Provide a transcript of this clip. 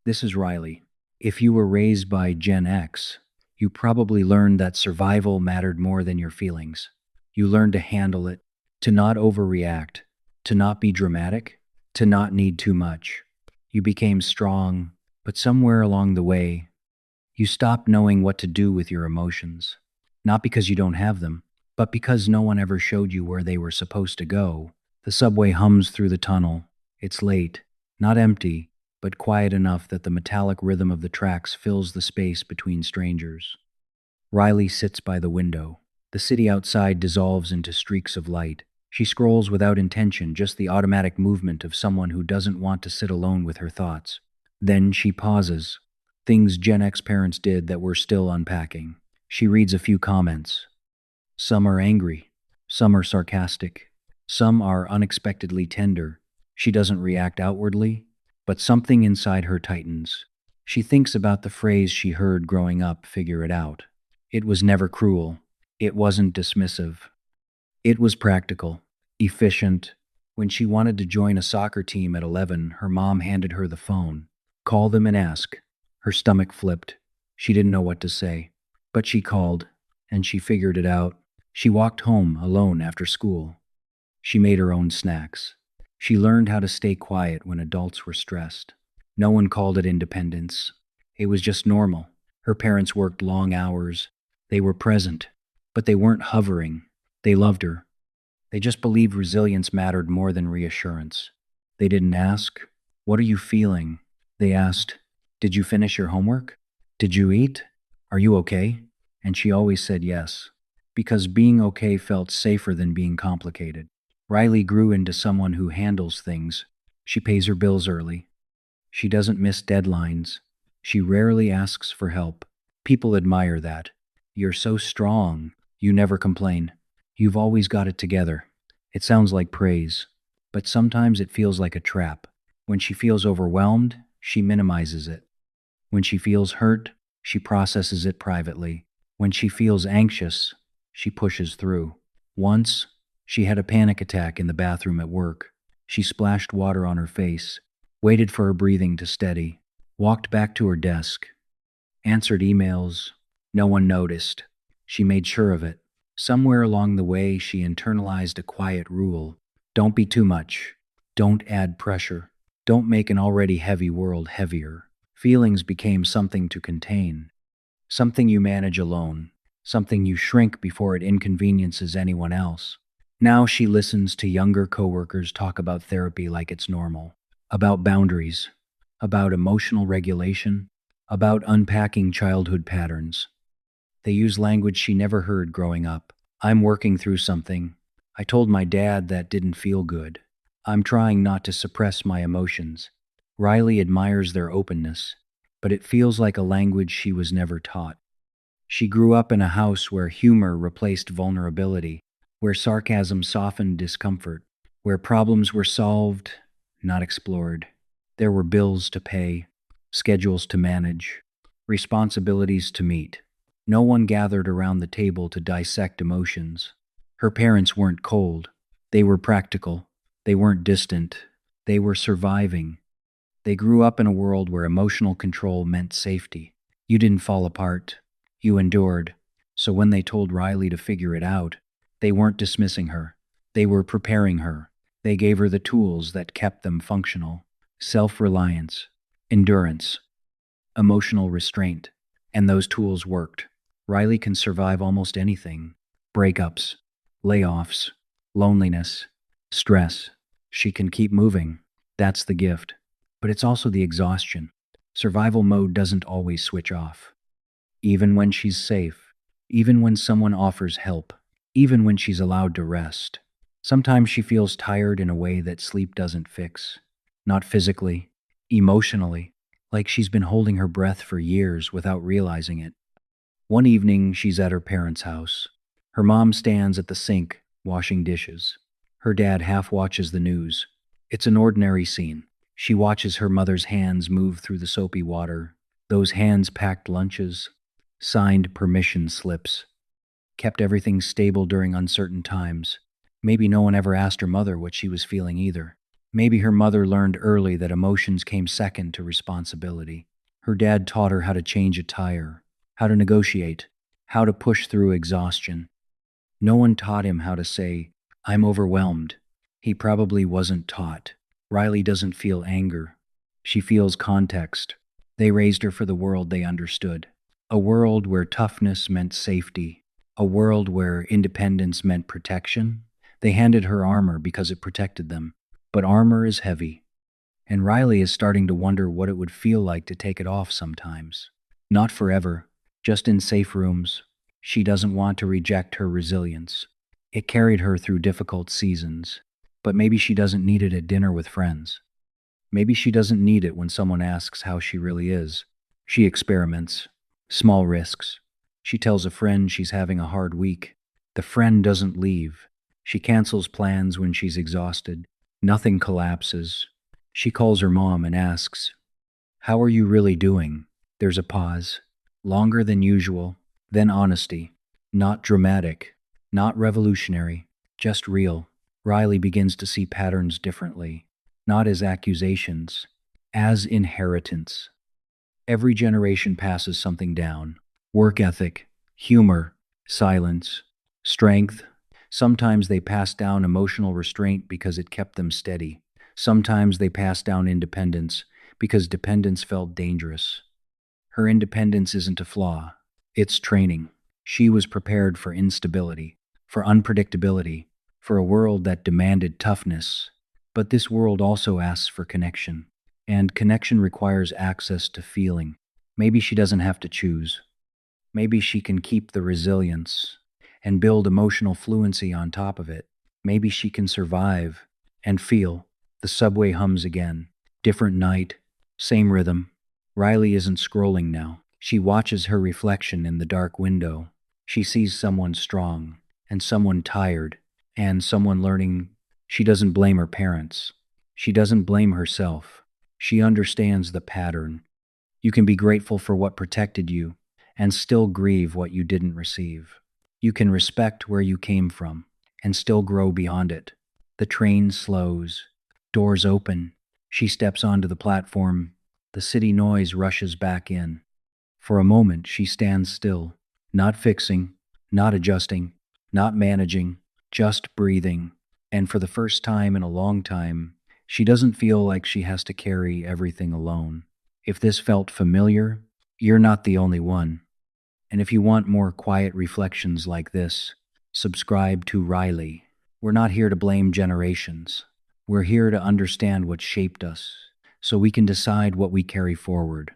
This is Riley. If you were raised by Gen X, you probably learned that survival mattered more than your feelings. You learned to handle it, to not overreact, to not be dramatic, to not need too much. You became strong, but somewhere along the way, you stopped knowing what to do with your emotions. Not because you don't have them, but because no one ever showed you where they were supposed to go. The subway hums through the tunnel. It's late, not empty, but quiet enough that the metallic rhythm of the tracks fills the space between strangers. Riley sits by the window. The city outside dissolves into streaks of light. She scrolls without intention, just the automatic movement of someone who doesn't want to sit alone with her thoughts. Then she pauses. Things Gen X parents did that we're still unpacking. She reads a few comments. Some are angry. Some are sarcastic. Some are unexpectedly tender. She doesn't react outwardly, but something inside her tightens. She thinks about the phrase she heard growing up, figure it out. It was never cruel. It wasn't dismissive. It was practical, efficient. When she wanted to join a soccer team at 11, her mom handed her the phone. Call them and ask. Her stomach flipped. She didn't know what to say. But she called, and she figured it out. She walked home alone after school. She made her own snacks. She learned how to stay quiet when adults were stressed. No one called it independence. It was just normal. Her parents worked long hours. They were present, but they weren't hovering. They loved her. They just believed resilience mattered more than reassurance. They didn't ask, "What are you feeling?" They asked, "Did you finish your homework? Did you eat? Are you okay?" And she always said yes, because being okay felt safer than being complicated. Riley grew into someone who handles things. She pays her bills early. She doesn't miss deadlines. She rarely asks for help. People admire that. You're so strong. You never complain. You've always got it together. It sounds like praise, but sometimes it feels like a trap. When she feels overwhelmed, she minimizes it. When she feels hurt, she processes it privately. When she feels anxious, she pushes through. Once, she had a panic attack in the bathroom at work. She splashed water on her face, waited for her breathing to steady, walked back to her desk, answered emails. No one noticed. She made sure of it. Somewhere along the way, she internalized a quiet rule. Don't be too much. Don't add pressure. Don't make an already heavy world heavier. Feelings became something to contain, something you manage alone, something you shrink before it inconveniences anyone else. Now she listens to younger coworkers talk about therapy like it's normal, about boundaries, about emotional regulation, about unpacking childhood patterns. They use language she never heard growing up. I'm working through something. I told my dad that didn't feel good. I'm trying not to suppress my emotions. Riley admires their openness, but it feels like a language she was never taught. She grew up in a house where humor replaced vulnerability, where sarcasm softened discomfort, where problems were solved, not explored. There were bills to pay, schedules to manage, responsibilities to meet. No one gathered around the table to dissect emotions. Her parents weren't cold. They were practical. They weren't distant. They were surviving. They grew up in a world where emotional control meant safety. You didn't fall apart. You endured. So when they told Riley to figure it out, they weren't dismissing her. They were preparing her. They gave her the tools that kept them functional. Self-reliance, endurance, emotional restraint. And those tools worked. Riley can survive almost anything. Breakups, layoffs, loneliness, stress. She can keep moving. That's the gift. But it's also the exhaustion. Survival mode doesn't always switch off. Even when she's safe, even when someone offers help, even when she's allowed to rest. Sometimes she feels tired in a way that sleep doesn't fix. Not physically, emotionally, like she's been holding her breath for years without realizing it. One evening, she's at her parents' house. Her mom stands at the sink, washing dishes. Her dad half watches the news. It's an ordinary scene. She watches her mother's hands move through the soapy water. Those hands packed lunches, signed permission slips, kept everything stable during uncertain times. Maybe no one ever asked her mother what she was feeling either. Maybe her mother learned early that emotions came second to responsibility. Her dad taught her how to change a tire, how to negotiate, how to push through exhaustion. No one taught him how to say, I'm overwhelmed. He probably wasn't taught. Riley doesn't feel anger. She feels context. They raised her for the world they understood. A world where toughness meant safety. A world where independence meant protection. They handed her armor because it protected them. But armor is heavy. And Riley is starting to wonder what it would feel like to take it off sometimes. Not forever, just in safe rooms. She doesn't want to reject her resilience. It carried her through difficult seasons. But maybe she doesn't need it at dinner with friends. Maybe she doesn't need it when someone asks how she really is. She experiments. Small risks. She tells a friend she's having a hard week. The friend doesn't leave. She cancels plans when she's exhausted. Nothing collapses. She calls her mom and asks, how are you really doing? There's a pause. Longer than usual. Then honesty. Not dramatic. Not revolutionary. Just real. Riley begins to see patterns differently. Not as accusations. As inheritance. Every generation passes something down. Work ethic. Humor. Silence. Strength. Sometimes they pass down emotional restraint because it kept them steady. Sometimes they pass down independence because dependence felt dangerous. Her independence isn't a flaw. It's training. She was prepared for instability, for unpredictability, for a world that demanded toughness. But this world also asks for connection. And connection requires access to feeling. Maybe she doesn't have to choose. Maybe she can keep the resilience and build emotional fluency on top of it. Maybe she can survive and feel. The subway hums again. Different night, same rhythm. Riley isn't scrolling now. She watches her reflection in the dark window. She sees someone strong, and someone tired, and someone learning. She doesn't blame her parents. She doesn't blame herself. She understands the pattern. You can be grateful for what protected you, and still grieve what you didn't receive. You can respect where you came from, and still grow beyond it. The train slows. Doors open. She steps onto the platform. The city noise rushes back in. For a moment, she stands still, not fixing, not adjusting, not managing, just breathing. And for the first time in a long time, she doesn't feel like she has to carry everything alone. If this felt familiar, you're not the only one. And if you want more quiet reflections like this, subscribe to Riley. We're not here to blame generations. We're here to understand what shaped us, so we can decide what we carry forward.